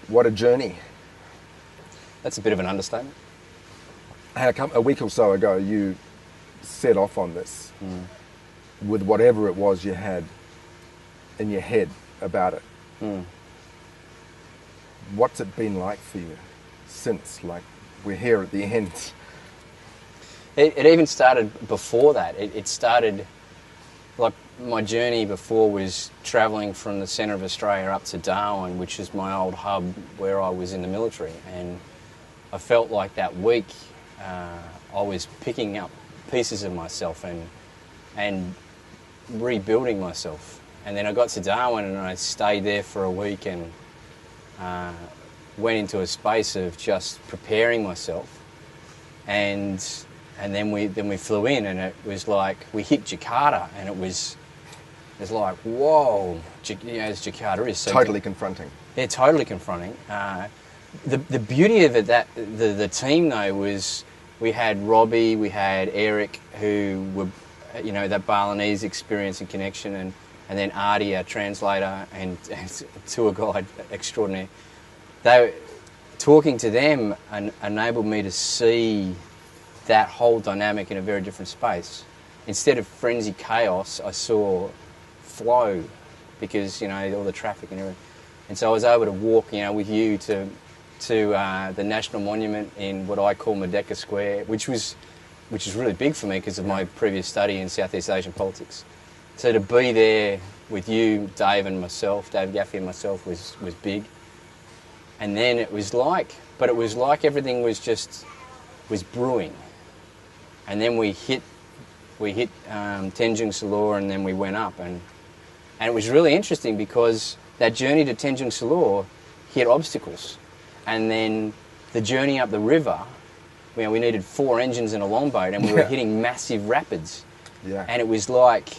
What a journey. That's a bit of an understatement. How come a week or so ago you set off on this with whatever it was you had in your head about it? What's it been like for you since? Like, we're here at the end. It even started before that. It started, like, my journey before was travelling from the centre of Australia up to Darwin, which is my old hub where I was in the military. And I felt like that week I was picking up pieces of myself and rebuilding myself. And then I got to Darwin and I stayed there for a week and went into a space of just preparing myself. And then we flew in, and it was like we hit Jakarta, and it was like, whoa, as Jakarta is. So totally confronting. Yeah, totally confronting. The beauty of it, the team though, was we had Robbie, we had Eric, who were, that Balinese experience and connection, and then Artie, our translator and tour guide extraordinaire. Talking to them enabled me to see that whole dynamic in a very different space. Instead of frenzied chaos, I saw flow, because all the traffic and everything. And so I was able to walk, with you to the National Monument in what I call Merdeka Square, which is really big for me because of my previous study in Southeast Asian politics. So to be there with you, Dave Gaffey and myself was big. And then it was like everything was brewing. And then we hit Tanjung Salor, and then we went up, and it was really interesting because that journey to Tanjung Salor hit obstacles, and then the journey up the river, we needed 4 engines in a longboat, and we were hitting massive rapids, and it was like,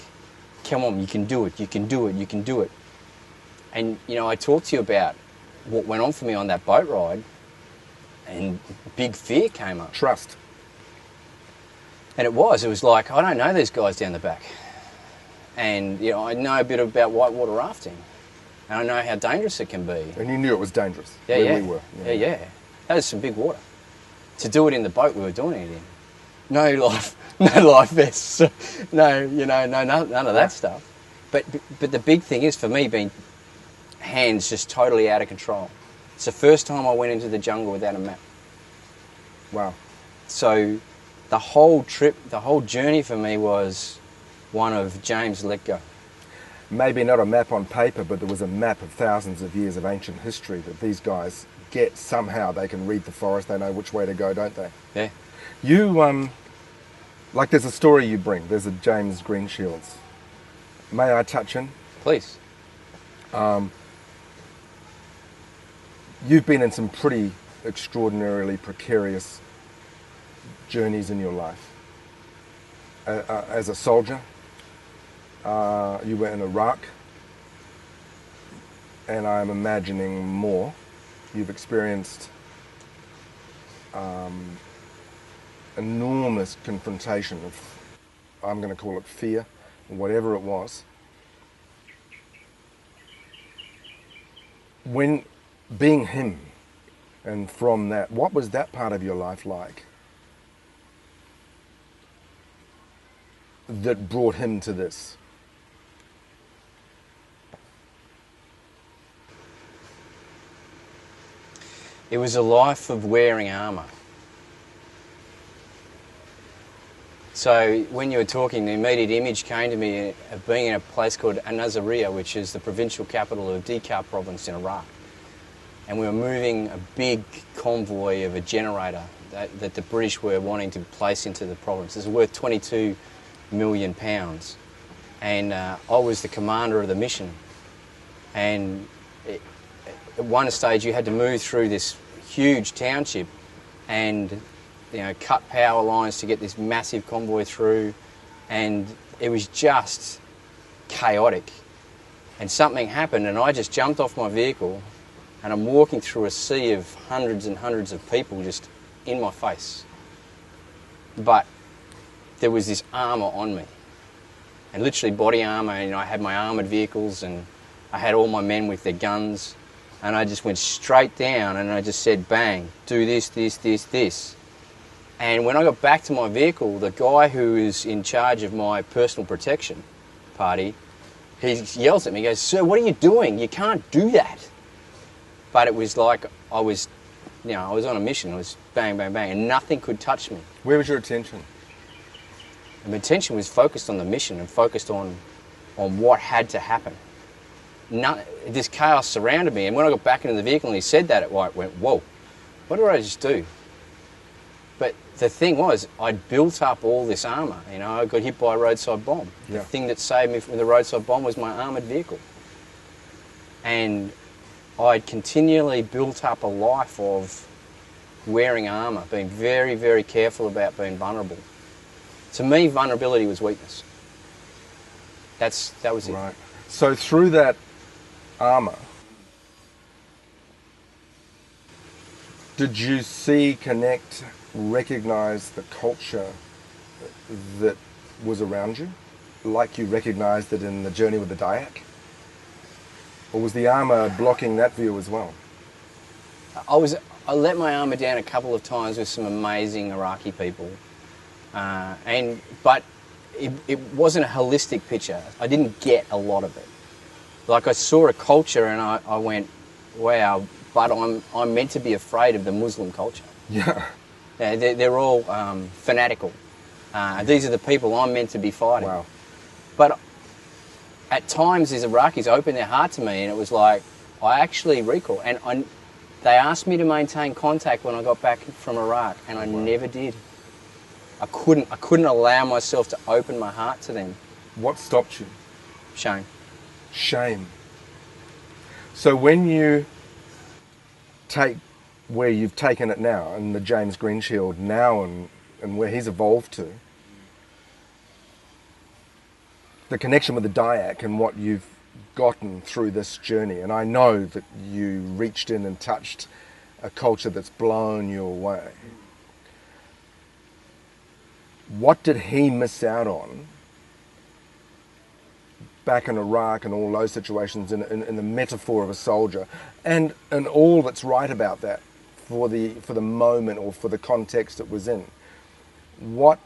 come on, you can do it, you can do it, you can do it. And I talked to you about what went on for me on that boat ride, and big fear came up. Trust. And it was like, I don't know these guys down the back. And, I know a bit about whitewater rafting. And I know how dangerous it can be. And you knew it was dangerous where we were. Yeah. That was some big water. To do it in the boat we were doing it in. No life vests. None of that stuff. But the big thing is, for me, being hands just totally out of control. It's the first time I went into the jungle without a map. Wow. So the whole trip, the whole journey for me was one of James, let go. Maybe not a map on paper, but there was a map of thousands of years of ancient history that these guys get somehow. They can read the forest, they know which way to go, don't they? Yeah. You, there's a story you bring. There's a James Greenshields. May I touch in? Please. You've been in some pretty extraordinarily precarious journeys in your life. As a soldier, you were in Iraq, and I'm imagining more. You've experienced enormous confrontation of, I'm going to call it fear, whatever it was. When being him, and from that, what was that part of your life like that brought him to this? It was a life of wearing armour. So when you were talking, the immediate image came to me of being in a place called An-Naziriyah, which is the provincial capital of Dikar province in Iraq. And we were moving a big convoy of a generator that the British were wanting to place into the province. It's worth £22 million. And I was the commander of the mission. And at one stage you had to move through this huge township and cut power lines to get this massive convoy through, and it was just chaotic. And something happened, and I just jumped off my vehicle, and I'm walking through a sea of hundreds and hundreds of people just in my face. But there was this armour on me, and literally body armour, and I had my armoured vehicles, and I had all my men with their guns, And I just went straight down and I just said, bang, do this, this, this, this. And when I got back to my vehicle, the guy who is in charge of my personal protection party, he yells at me, he goes, "Sir, what are you doing? You can't do that." But it was like I was on a mission. It was bang, bang, bang, and nothing could touch me. Where was your attention? And my attention was focused on the mission and focused on what had to happen. This chaos surrounded me, and when I got back into the vehicle and he said that, it went, whoa, what did I just do? But the thing was, I'd built up all this armour. You know, I got hit by a roadside bomb. Yeah. The thing that saved me from the roadside bomb was my armoured vehicle. And I'd continually built up a life of wearing armour, being very, very careful about being vulnerable. To me, vulnerability was weakness. That was it. Right. So through that armour, did you see, connect, recognise the culture that was around you, like you recognised it in the journey with the Dayak? Or was the armour blocking that view as well? I let my armour down a couple of times with some amazing Iraqi people, but it wasn't a holistic picture. I didn't get a lot of it. Like, I saw a culture and I went, wow, but I'm meant to be afraid of the Muslim culture. Yeah. They're all fanatical. These are the people I'm meant to be fighting. Wow. But at times these Iraqis opened their heart to me, and it was like, I actually recall. And they asked me to maintain contact when I got back from Iraq, and I never did. I couldn't allow myself to open my heart to them. What stopped you? Shame. Shame. So when you take where you've taken it now, and the James Greenshield now, and where he's evolved to, the connection with the Dayak and what you've gotten through this journey, and I know that you reached in and touched a culture that's blown you away. What did he miss out on back in Iraq and all those situations in the metaphor of a soldier, and all that's right about that for the moment or for the context it was in? What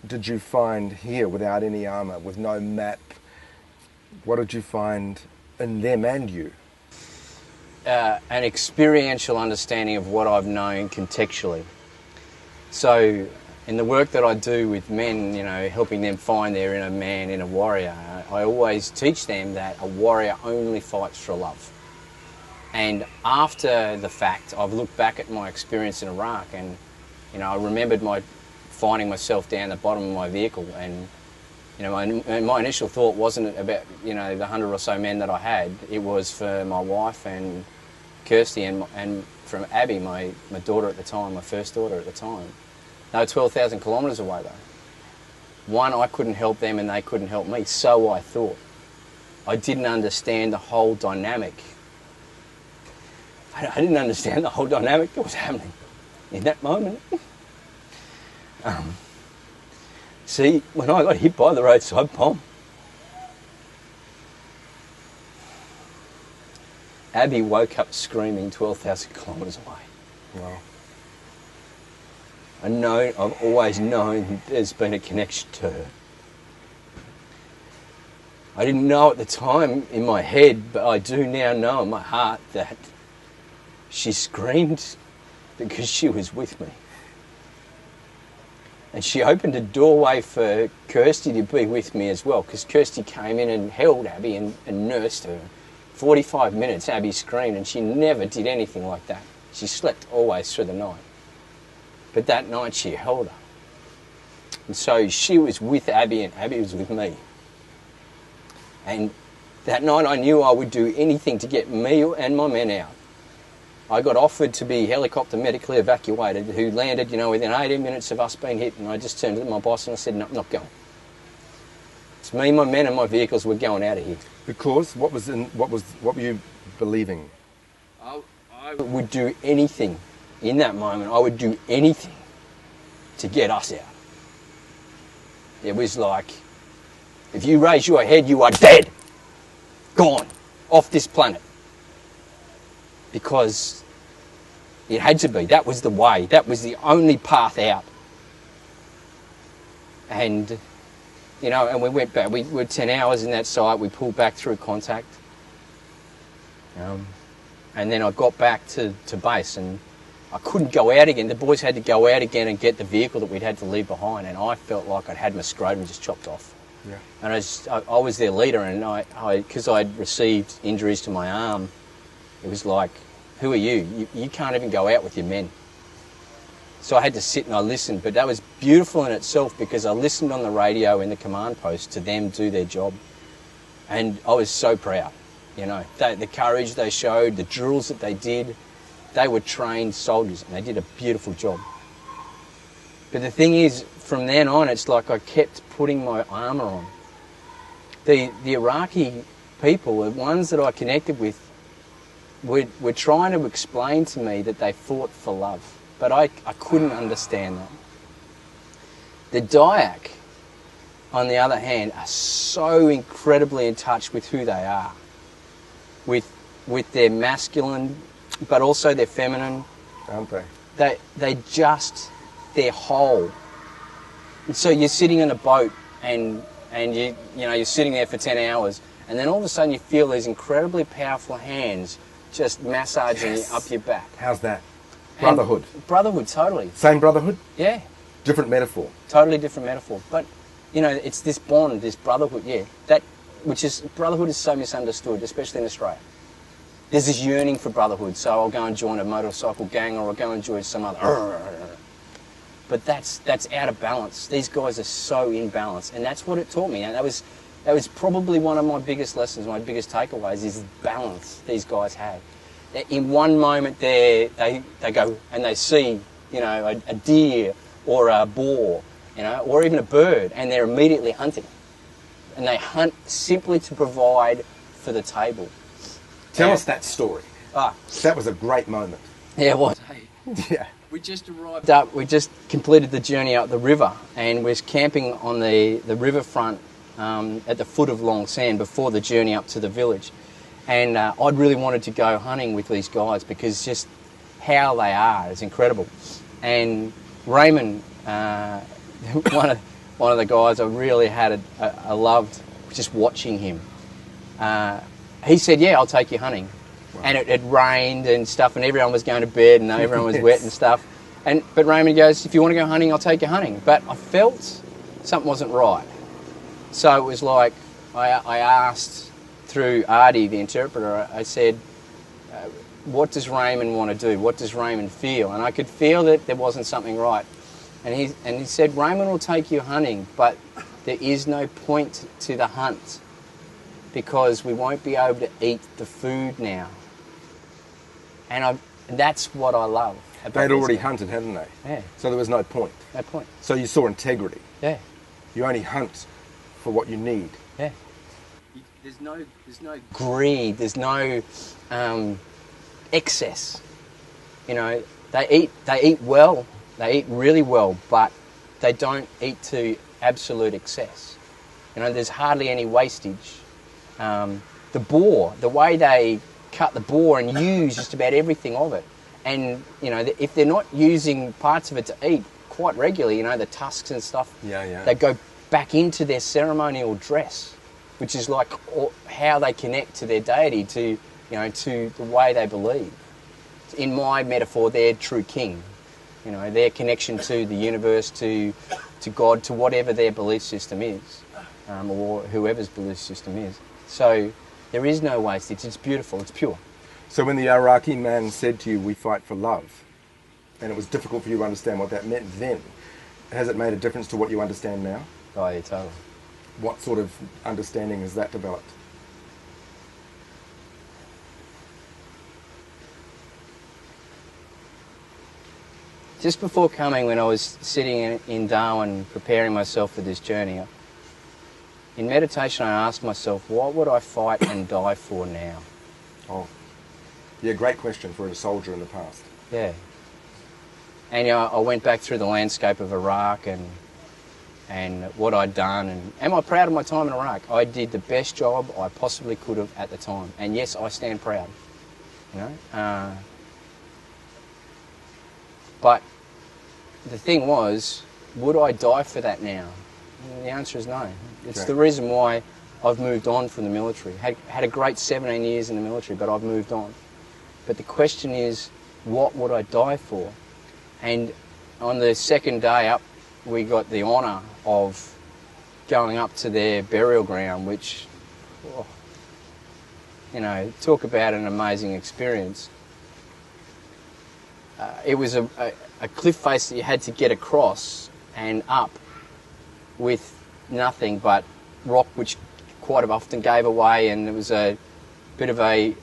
did you find here without any armour, with no map? What did you find in them and you? An experiential understanding of what I've known contextually. So in the work that I do with men, you know, helping them find their inner man, inner warrior, I always teach them that a warrior only fights for love. And after the fact, I've looked back at my experience in Iraq, and you know, I remembered finding myself down the bottom of my vehicle, and you know, my initial thought wasn't about, you know, the 100 or so men that I had. It was for my wife and Kirsty and from Abby, my daughter at the time, my first daughter at the time. They were 12,000 kilometres away though. One, I couldn't help them and they couldn't help me, so I thought. I didn't understand the whole dynamic. I didn't understand the whole dynamic that was happening in that moment. See, when I got hit by the roadside bomb, Abby woke up screaming 12,000 kilometres away. Wow. I've always known there's been a connection to her. I didn't know at the time in my head, but I do now know in my heart that she screamed because she was with me. And she opened a doorway for Kirsty to be with me as well, because Kirsty came in and held Abby and nursed her. 45 minutes Abby screamed, and she never did anything like that. She slept always through the night. But that night she held her. And so she was with Abby and Abby was with me. And that night I knew I would do anything to get me and my men out. I got offered to be helicopter medically evacuated, who landed, you know, within 18 minutes of us being hit, and I just turned to my boss and I said, no, I'm not going. It's me, my men and my vehicles, we're going out of here. Because what were you believing? I would do anything in that moment. I would do anything to get us out. It was like, if you raise your head, you are dead. Gone. Off this planet. because it had to be. That was the way. That was the only path out. And, you know, and we went back. We were 10 hours in that site. We pulled back through contact. And then I got back to base, and I couldn't go out again. The boys had to go out again and get the vehicle that we'd had to leave behind, and I felt like I'd had my scrotum just chopped off. Yeah. And I was their leader, and because I'd received injuries to my arm, it was like, who are you? You can't even go out with your men. So I had to sit and I listened, but that was beautiful in itself because I listened on the radio in the command post to them do their job. And I was so proud, you know, the courage they showed, the drills that they did. They were trained soldiers and they did a beautiful job. But the thing is, from then on, it's like I kept putting my armour on. The Iraqi people, the ones that I connected with, were trying to explain to me that they fought for love. But I couldn't understand that. The Dayak, on the other hand, are so incredibly in touch with who they are, with their masculine, but also their feminine. Aren't they? They're whole. And so you're sitting in a boat and you're sitting there for 10 hours, and then all of a sudden you feel these incredibly powerful hands just massaging you up your back. How's that? Brotherhood. And brotherhood, totally. Same brotherhood? Yeah. Different metaphor. Totally different metaphor. But, you know, it's this bond, this brotherhood, yeah. Brotherhood is so misunderstood, especially in Australia. There's this yearning for brotherhood, so I'll go and join a motorcycle gang or I'll go and join some other... But that's out of balance. These guys are so in balance, and that's what it taught me. And that was probably one of my biggest lessons, my biggest takeaways, is balance these guys had. In one moment they go and they see, you know, a deer or a boar, you know, or even a bird, and they're immediately hunting. And they hunt simply to provide for the table. Tell us that story. That was a great moment. Yeah, it was. Yeah. We just arrived up, we just completed the journey up the river, and we're camping on the riverfront at the foot of Long Saan before the journey up to the village. And I'd really wanted to go hunting with these guys because just how they are is incredible. And Raymond, one of the guys I really I loved just watching him. He said, yeah, I'll take you hunting. Wow. And it rained and stuff, and everyone was going to bed, and everyone was wet and stuff. But Raymond goes, if you want to go hunting, I'll take you hunting. But I felt something wasn't right. So it was like, I asked through Artie, the interpreter, I said, what does Raymond want to do? What does Raymond feel? And I could feel that there wasn't something right. And he said, Raymond will take you hunting, but there is no point to the hunt because we won't be able to eat the food now. And that's what I love. They'd already hunted, hadn't they? Yeah. So there was no point. No point. So you saw integrity. Yeah. You only hunt for what you need. Yeah. There's no greed. There's no excess. You know, they eat well. They eat really well, but they don't eat to absolute excess. You know, there's hardly any wastage. The boar, the way they cut the boar and use just about everything of it. And, you know, if they're not using parts of it to eat quite regularly, you know, the tusks and stuff, they go back into their ceremonial dress, which is like how they connect to their deity, to the way they believe. In my metaphor, they're true king. You know, their connection to the universe, to God, to whatever their belief system is, or whoever's belief system is. So there is no wastage. It's beautiful. It's pure. So when the Iraqi man said to you, we fight for love, and it was difficult for you to understand what that meant then, has it made a difference to what you understand now? Oh, yeah, totally. What sort of understanding has that developed? Just before coming, when I was sitting in Darwin preparing myself for this journey, in meditation I asked myself, what would I fight and die for now? Oh, yeah, great question for a soldier in the past. Yeah. And you know, I went back through the landscape of Iraq and what I'd done, and am I proud of my time in Iraq? I did the best job I possibly could have at the time, and yes, I stand proud. you know. But the thing was, would I die for that now? And the answer is no. It's Okay. the reason why I've moved on from the military. Had a great 17 years in the military, but I've moved on. But the question is, what would I die for? And on the second day up, we got the honour of going up to their burial ground, which, oh, you know, talk about an amazing experience. It was a cliff face that you had to get across and up with nothing but rock, which quite often gave away, and it was a bit of a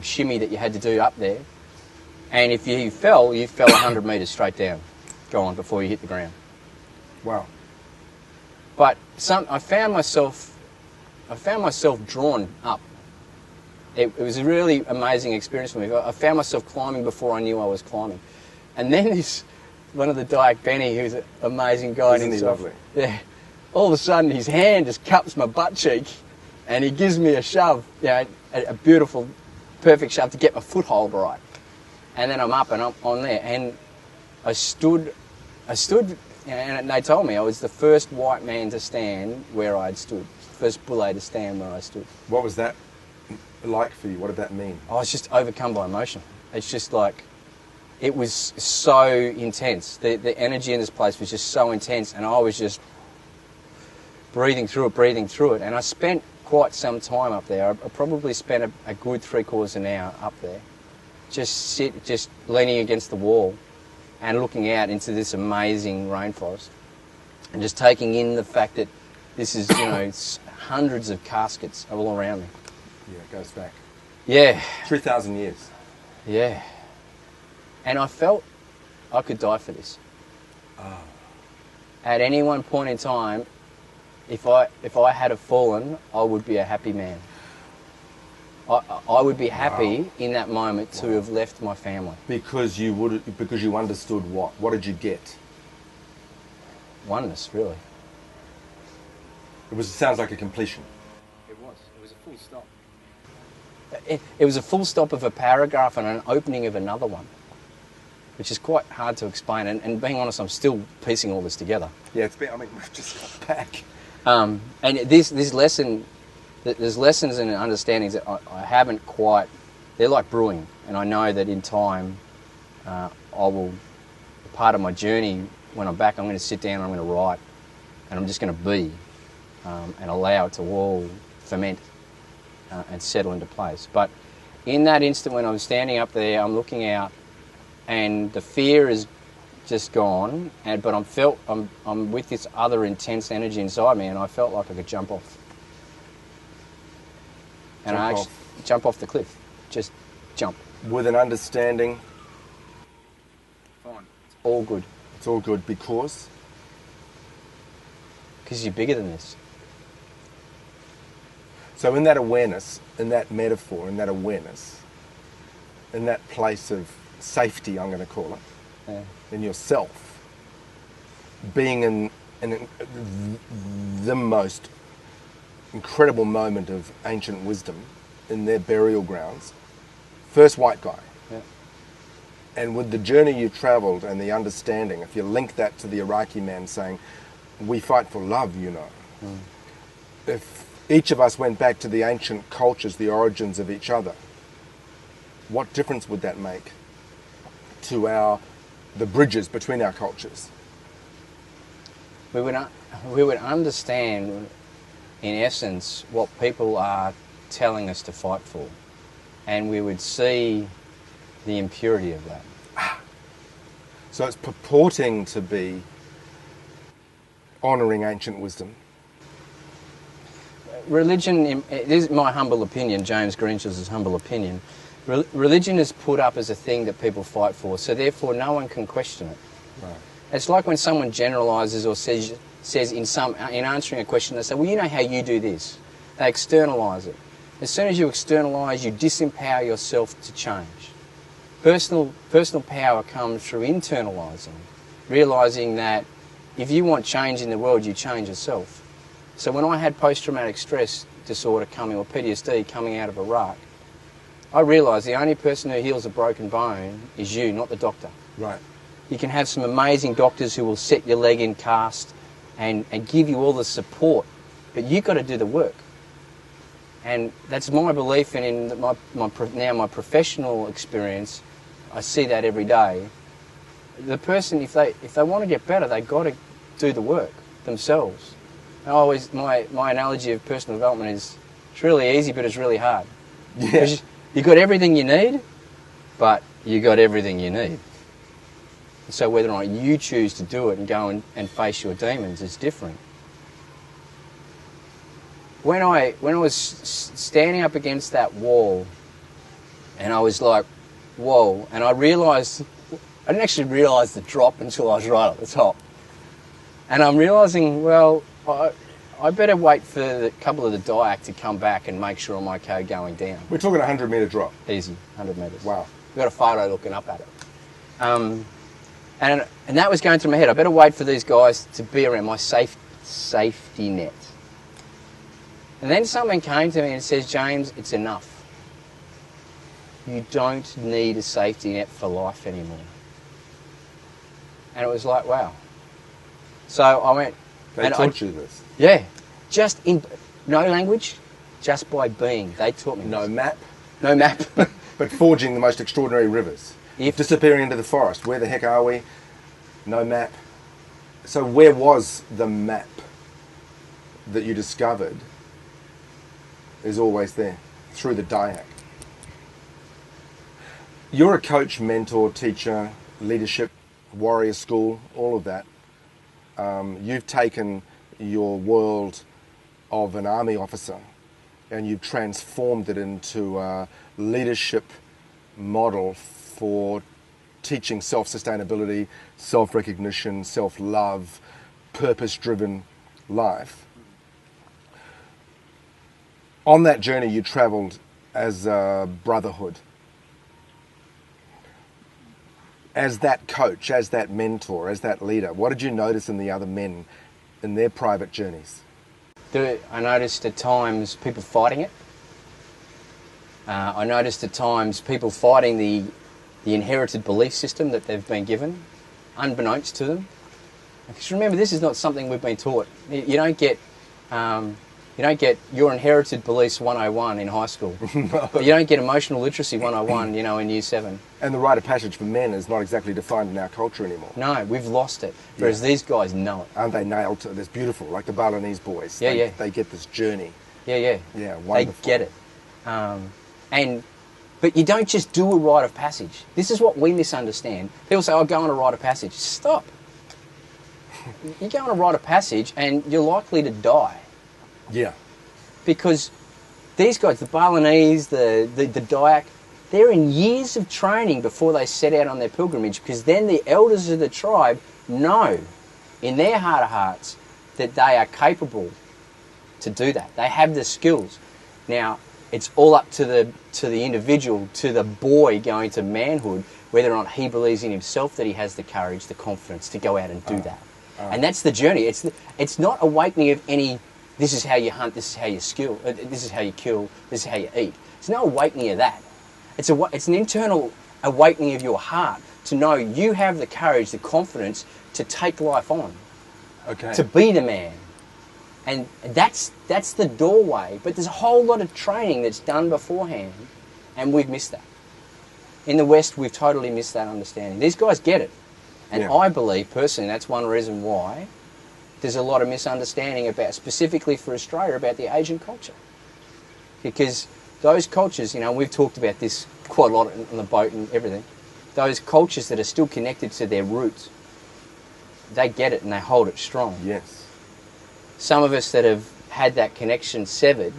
shimmy that you had to do up there. And if you fell 100 metres straight down, gone before you hit the ground. Wow. But I found myself drawn up. It was a really amazing experience for me. I found myself climbing before I knew I was climbing. And then one of the Dayak Benny, who's an amazing guy. Isn't he lovely? Yeah. All of a sudden, his hand just cups my butt cheek, and he gives me a shove, you know, a beautiful, perfect shove to get my foothold right. And then I'm up and I'm on there, and I stood, and they told me I was the first white man to stand where I'd stood, first Bule to stand where I stood. What was that like for you? What did that mean? I was just overcome by emotion. It's just like, it was so intense. The energy in this place was just so intense, and I was just breathing through it. And I spent quite some time up there. I probably spent a good 3/4 an hour up there, just leaning against the wall and looking out into this amazing rainforest, and just taking in the fact that this is, you know, it's hundreds of caskets all around me. Yeah, it goes back. Yeah. 3,000 years. Yeah. And I felt I could die for this. Oh. At any one point in time, if I had have fallen, I would be a happy man. I would be happy in that moment to have left my family. Because you understood what? What did you get? Oneness, really. It sounds like a completion. It was a full stop. It was a full stop of a paragraph and an opening of another one, which is quite hard to explain. And being honest, I'm still piecing all this together. Yeah, we've just got back. And this lesson, there's lessons and understandings that I haven't quite, they're like brewing. And I know that in time, part of my journey, when I'm back, I'm going to sit down and I'm going to write, and I'm just going to be, and allow it to all ferment and settle into place. But in that instant when I was standing up there, I'm looking out, and the fear is just gone, but I'm with this other intense energy inside me, and I felt like I could jump off. And I actually jump off the cliff. Just jump. With an understanding. Fine. It's all good. It's all good because you're bigger than this. So in that awareness, in that metaphor, in that awareness, in that place of safety, I'm going to call it, Yeah. in yourself, being in the most incredible moment of ancient wisdom in their burial grounds, first white guy. Yeah. And with the journey you travelled and the understanding, if you link that to the Iraqi man saying, we fight for love, you know. Mm. If each of us went back to the ancient cultures, the origins of each other, what difference would that make to the bridges between our cultures? We would understand, in essence, what people are telling us to fight for, and we would see the impurity of that. So it's purporting to be honouring ancient wisdom. Religion, this is my humble opinion, James Greenshields' humble opinion, religion is put up as a thing that people fight for, so therefore no one can question it. Right. It's like when someone generalises or says in answering a question, they say, well, you know how you do this. They externalise it. As soon as you externalise, you disempower yourself to change. Personal power comes through internalising, realising that if you want change in the world, you change yourself. So when I had post-traumatic stress disorder coming, or PTSD coming out of Iraq, I realised the only person who heals a broken bone is you, not the doctor. Right. You can have some amazing doctors who will set your leg in cast and give you all the support, but you've got to do the work. And that's my belief, and in my professional experience, I see that every day. The person, if they want to get better, they've got to do the work themselves. My analogy of personal development is, it's really easy, but it's really hard. Yeah. You got everything you need, but you got everything you need. So whether or not you choose to do it and go and face your demons is different. When I was standing up against that wall, and I was like, whoa, and I realised, I didn't actually realise the drop until I was right at the top. And I'm realising, well, I better wait for a couple of the diac to come back and make sure I'm okay going down. We're talking a 100-metre drop. Easy, 100 metres. Wow. We've got a photo looking up at it. And that was going through my head. I better wait for these guys to be around my safety net. And then someone came to me and says, James, it's enough. You don't need a safety net for life anymore. And it was like, wow. So I went... They taught you this? Yeah. Just in... No language, just by being. They taught me No this. map? No map. But forging the most extraordinary rivers. If- Disappearing into the forest. Where the heck are we? No map. So where was the map that you discovered is always there, through the diac? You're a coach, mentor, teacher, leadership, warrior school, all of that. You've taken your world of an army officer and you've transformed it into a leadership model for teaching self-sustainability, self-recognition, self-love, purpose-driven life. On that journey, you travelled as a brotherhood. As that coach, as that mentor, as that leader, what did you notice in the other men in their private journeys? I noticed at times people fighting it. I noticed at times people fighting the inherited belief system that they've been given, unbeknownst to them. Because remember, this is not something we've been taught. You don't get your inherited beliefs 101 in high school. No. But you don't get emotional literacy 101, in year 7. And the rite of passage for men is not exactly defined in our culture anymore. No, we've lost it. Whereas these guys know it. Aren't they nailed to it? It's beautiful, like the Balinese boys. Yeah. They get this journey. Yeah. Yeah, wonderful. They get it. But you don't just do a rite of passage. This is what we misunderstand. People say, go on a rite of passage. Stop. You go on a rite of passage and you're likely to die. Yeah. Because these guys, the Balinese, the diac, they're in years of training before they set out on their pilgrimage, because then the elders of the tribe know in their heart of hearts that they are capable to do that. They have the skills. Now, it's all up to the individual, to the boy going to manhood, whether or not he believes in himself that he has the courage, the confidence to go out and do that. And that's the journey. It's not awakening of any, this is how you hunt, this is how you skill, this is how you kill, this is how you eat. It's no awakening of that. It's an internal awakening of your heart to know you have the courage, the confidence to take life on, to be the man. And that's the doorway. But there's a whole lot of training that's done beforehand, and we've missed that. In the West, we've totally missed that understanding. These guys get it. And I believe, personally, that's one reason why there's a lot of misunderstanding about, specifically for Australia, about the Asian culture. Because those cultures, we've talked about this quite a lot on the boat and everything, those cultures that are still connected to their roots, they get it and they hold it strong. Yes. Some of us that have had that connection severed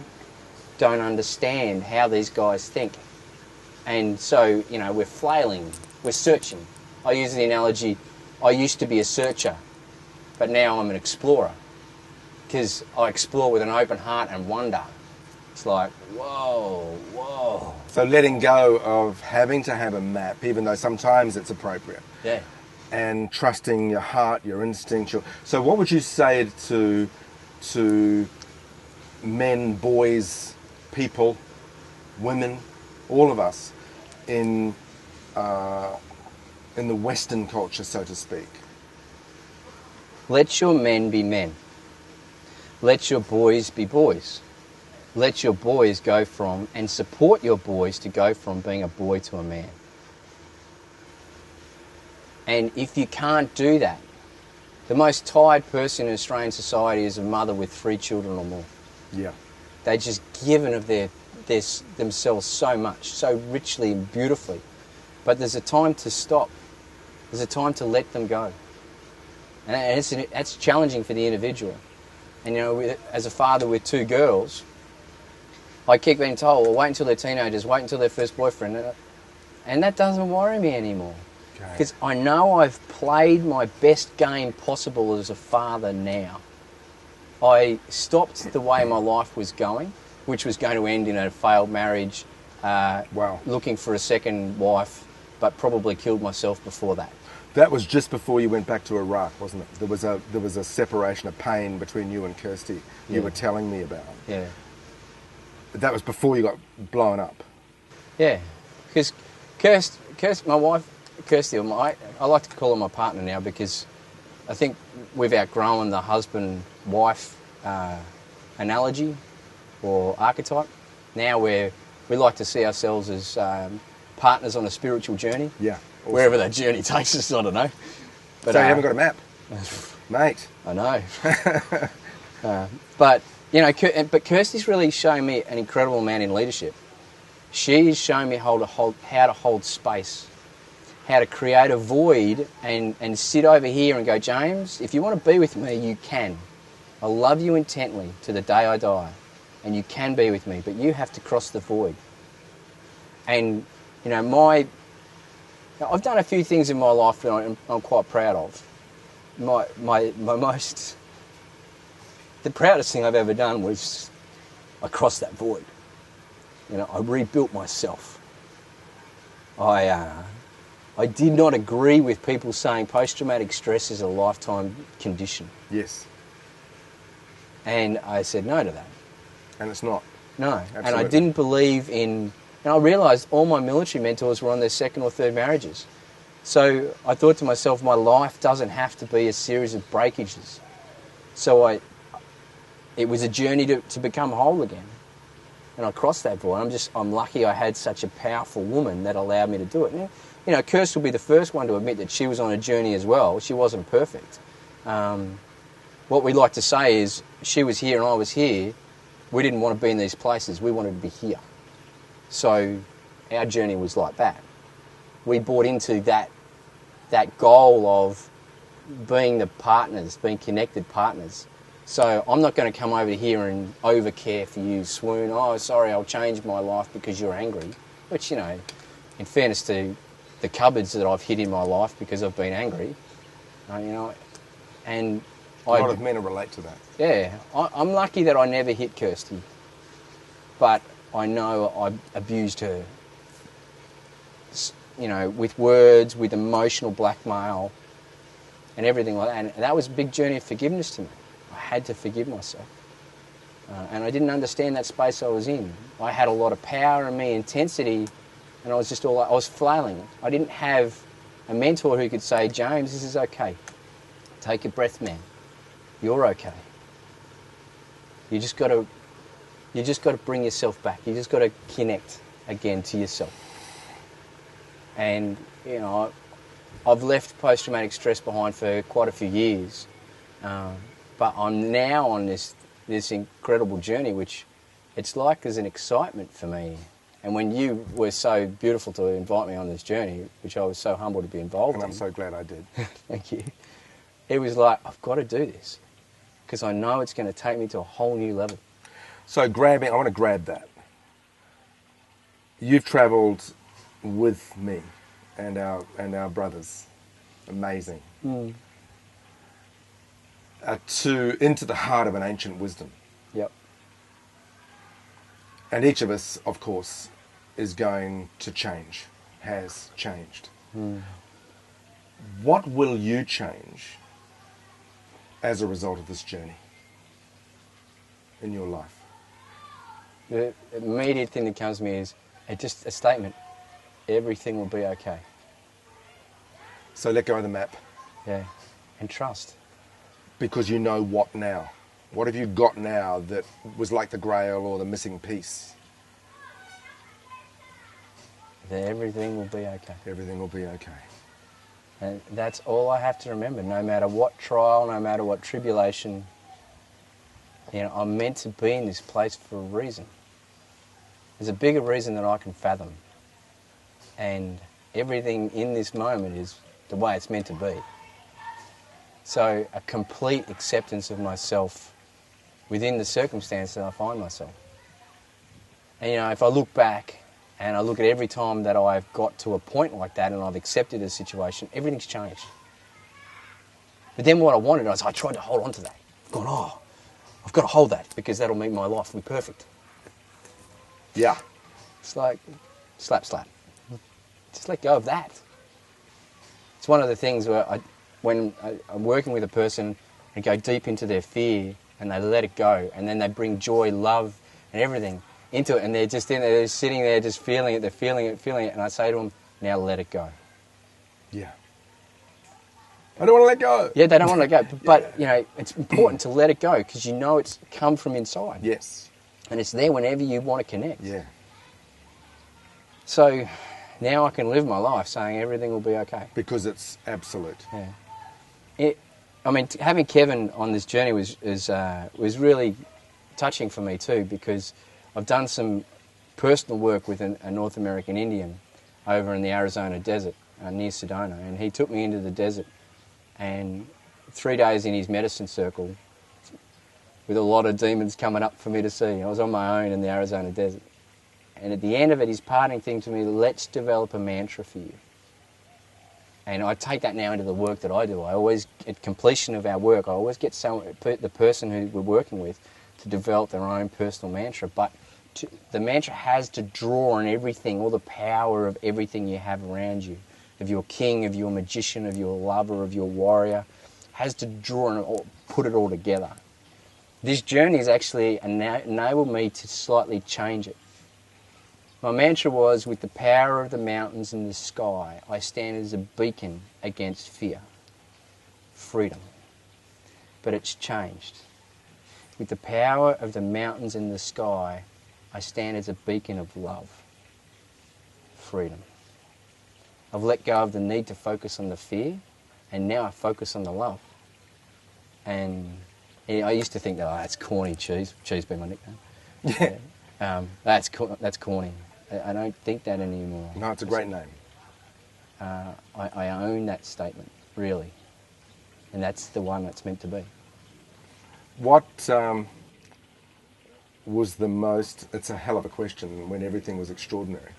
don't understand how these guys think. And so, we're flailing, we're searching. I use the analogy, I used to be a searcher, but now I'm an explorer. Because I explore with an open heart and wonder. It's like, whoa. So letting go of having to have a map, even though sometimes it's appropriate. Yeah. And trusting your heart, your instinct. So what would you say to men, boys, people, women all of us, in the Western culture, so to speak. Let your men be men. Let your boys be boys. Let your boys go from, and support your boys to go from being a boy to a man. And if you can't do that, the most tired person in Australian society is a mother with 3 children or more. Yeah. They're just given of themselves so much, so richly and beautifully. But there's a time to stop. There's a time to let them go. And that's challenging for the individual. And, you know, as a father with 2 girls, I keep being told, well, wait until they're teenagers, wait until their first boyfriend. And that doesn't worry me anymore. Because I know I've played my best game possible as a father now. I stopped the way my life was going, which was going to end in a failed marriage, looking for a second wife, but probably killed myself before that. That was just before you went back to Iraq, wasn't it? There was a separation, a pain between you and Kirsty. You were telling me about. Yeah. That was before you got blown up. Yeah, because Kirsty, my wife, Kirsty, I like to call her my partner now because I think we've outgrown the husband-wife analogy or archetype. Now we like to see ourselves as partners on a spiritual journey. Yeah. Awesome. Wherever that journey takes us, I don't know. But, so you haven't got a map, mate. I know. But, you know, but Kirsty's really shown me an incredible man in leadership. She's shown me how to hold space, how to create a void and sit over here and go, James, if you want to be with me, you can. I love you intently to the day I die, and you can be with me, but you have to cross the void. And, you know, I've done a few things in my life that I'm quite proud of. The proudest thing I've ever done was I crossed that void. You know, I rebuilt myself. I did not agree with people saying post-traumatic stress is a lifetime condition. Yes. And I said no to that. And it's not. No. Absolutely. And I didn't believe in... And I realised all my military mentors were on their 2nd or 3rd marriages. So I thought to myself, my life doesn't have to be a series of breakages. So it was a journey to become whole again. And I crossed that void. I'm lucky I had such a powerful woman that allowed me to do it. And, you know, Kirst will be the first one to admit that she was on a journey as well. She wasn't perfect. What we like to say is she was here and I was here. We didn't want to be in these places. We wanted to be here. So our journey was like that. We bought into that goal of being the partners, being connected partners. So I'm not going to come over here and overcare for you, swoon, oh, sorry, I'll change my life because you're angry. Which, you know, in fairness to the cupboards that I've hid in my life because I've been angry, you know, and a lot of men relate to that. Yeah, I'm lucky that I never hit Kirsty, but I know I abused her, you know, with words, with emotional blackmail and everything like that. And that was a big journey of forgiveness to me. I had to forgive myself. And I didn't understand that space I was in. I had a lot of power in me, intensity, and I was flailing. I didn't have a mentor who could say, James, this is okay. Take a breath, man. You're okay. You just got to bring yourself back. You just got to connect again to yourself. And, you know, I've left post-traumatic stress behind for quite a few years, but I'm now on this incredible journey, which it's like there's an excitement for me. And when you were so beautiful to invite me on this journey, which I was so humbled to be involved in. And I'm so glad I did. Thank you. It was like, I've got to do this because I know it's going to take me to a whole new level. So I want to grab that. You've travelled with me and our brothers. Amazing. Mm. Into the heart of an ancient wisdom. Yep. And each of us, of course, is going to change, has changed. Mm. What will you change as a result of this journey in your life? The immediate thing that comes to me is It's just a statement. Everything will be okay. So let go of the map, Yeah. And trust. because you know what now. What have you got now that was like the grail or the missing piece? That everything will be okay. Everything will be okay. And that's all I have to remember. No matter what trial, no matter what tribulation, I'm meant to be in this place for a reason. There's a bigger reason than I can fathom. And everything in this moment is the way it's meant to be. So a complete acceptance of myself within the circumstance that I find myself. And if I look back and I look at every time that I've got to a point like that and I've accepted a situation, everything's changed. But then what I wanted, I tried to hold on to that. I've gone, I've got to hold that because that'll make my life be perfect. Yeah. It's like, slap. Just let go of that. It's one of the things where when I'm working with a person and go deep into their fear and they let it go and then they bring joy, love and everything into it and they're just in there, they're sitting there just feeling it, they're feeling it and I say to them, now let it go. Yeah. I don't want to let go. Yeah, they don't want to let go. But, it's important to let it go because it's come from inside. Yes. And it's there whenever you want to connect. Yeah. So now I can live my life saying everything will be okay. Because it's absolute. Yeah. Having Kevin on this journey was really touching for me too because I've done some personal work with a North American Indian over in the Arizona desert near Sedona, and he took me into the desert and 3 days in his medicine circle with a lot of demons coming up for me to see. I was on my own in the Arizona desert. And at the end of it, his parting thing to me, let's develop a mantra for you. And I take that now into the work that I do. I always, at completion of our work, I always get the person who we're working with to develop their own personal mantra. But the mantra has to draw on everything, all the power of everything you have around you, of your king, of your magician, of your lover, of your warrior, has to draw and put it all together. This journey has actually enabled me to slightly change it. My mantra was, with the power of the mountains and the sky, I stand as a beacon against fear. Freedom. But it's changed. With the power of the mountains and the sky, I stand as a beacon of love. Freedom. I've let go of the need to focus on the fear, and now I focus on the love. And I used to think that, that's corny, Cheese being my nickname. Yeah. That's corny. I don't think that anymore. No, it's a great name. I own that statement, really. And that's the one that's meant to be. What was the most, it's a hell of a question when everything was extraordinary.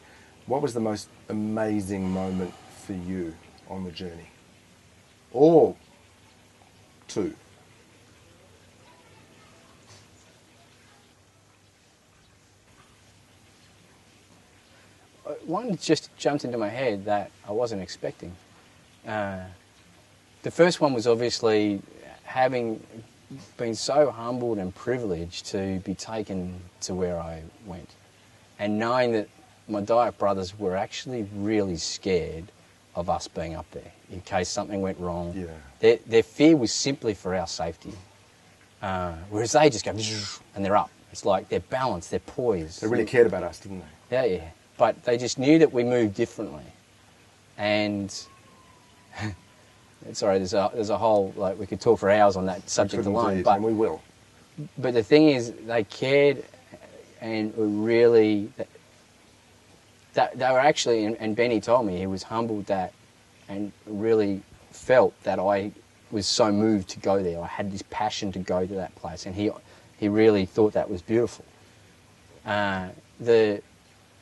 What was the most amazing moment for you on the journey? Or two? One just jumped into my head that I wasn't expecting. The first one was obviously having been so humbled and privileged to be taken to where I went. And knowing that my Dayak brothers were actually really scared of us being up there in case something went wrong. Yeah. Their fear was simply for our safety. Whereas they just go and they're up. It's like they're balanced, they're poised. They really cared about us, didn't they? Yeah. But they just knew that we moved differently. And sorry, there's a whole, we could talk for hours on that subject alone. And we will. But the thing is, they cared and were really, they were actually, and Benny told me, he was humbled that and really felt that I was so moved to go there. I had this passion to go to that place, and he really thought that was beautiful.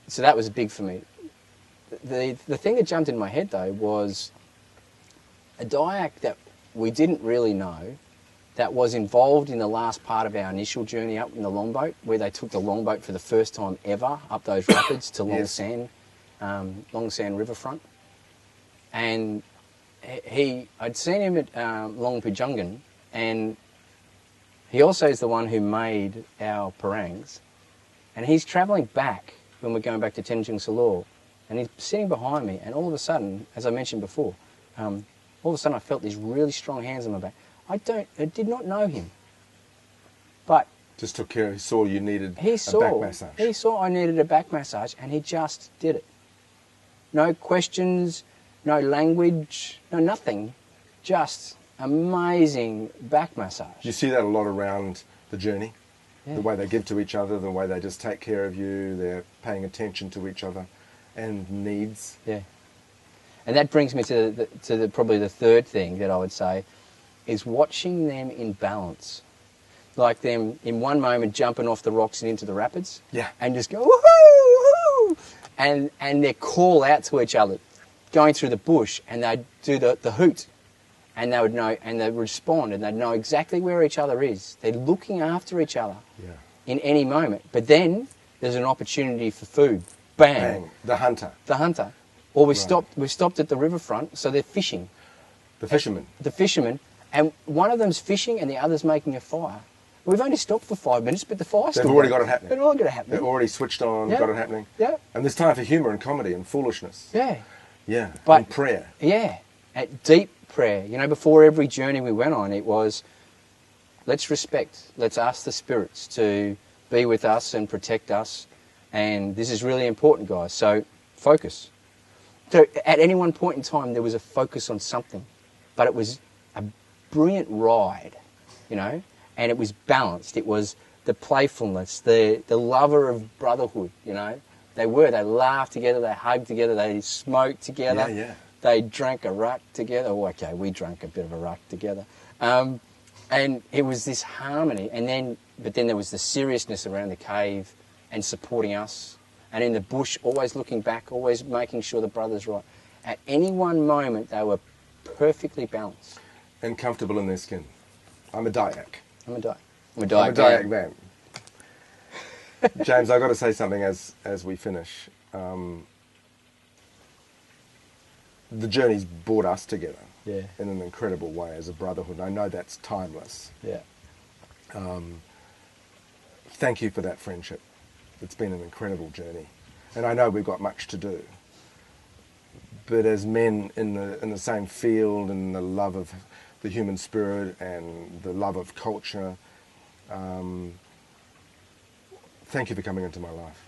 So that was big for me. The thing that jumped in my head, though, was a Dayak that we didn't really know that was involved in the last part of our initial journey up in the longboat, where they took the longboat for the first time ever up those rapids to Long Saan, Long Saan riverfront. And I'd seen him at Long Pujungan, and he also is the one who made our parangs. And he's travelling back when we're going back to Tenzing Salor, and he's sitting behind me, and all of a sudden, as I mentioned before, all of a sudden I felt these really strong hands on my back. I did not know him, but Just took care. He saw you needed he a saw, back massage. he saw I needed a back massage, and he just did it. No questions, no language, no nothing, just amazing back massage. You see that a lot around the journey. Yeah. The way they give to each other, the way they just take care of you, they're paying attention to each other and needs. Yeah. And that brings me to probably the third thing that I would say is watching them in balance. Like them in one moment jumping off the rocks and into the rapids. Yeah. And just go, woohoo, woohoo! And they call out to each other, going through the bush, and they'd do the hoot. And they would know, and they'd respond, and they'd know exactly where each other is. They're looking after each other in any moment. But then there's an opportunity for food. Bang. Bang. The hunter. The hunter. Or we Right. stopped at the riverfront, so they're fishing. The fisherman. The fishermen, and one of them's fishing and the other's making a fire. We've only stopped for 5 minutes, but the fire's They've still already going. got it happening. They've already got it happening. They've already switched on, Yeah. got it happening. Yeah. And there's time for humour and comedy and foolishness. Yeah. Yeah. But- and prayer. Yeah. At deep prayer. You know, before every journey we went on, it was, let's respect, let's ask the spirits to be with us and protect us. And this is really important, guys. So focus. So at any one point in time, there was a focus on something, but it was a brilliant ride, you know, and it was balanced. It was the playfulness, the lover of brotherhood, you know. They laughed together, they hugged together, they smoked together. Yeah, yeah. They drank a ruck together. Oh, okay, we drank a bit of a ruck together. And it was this harmony. But then there was the seriousness around the cave and supporting us. And in the bush, always looking back, always making sure the brother's right. At any one moment, they were perfectly balanced. And comfortable in their skin. I'm a Dayak. I'm a Dayak. I'm a Dayak man. James, I've got to say something as we finish. The journey's brought us together Yeah. in an incredible way as a brotherhood. I know that's timeless. Yeah. Thank you for that friendship. It's been an incredible journey. And I know we've got much to do. But as men in the same field, and the love of the human spirit and the love of culture, thank you for coming into my life.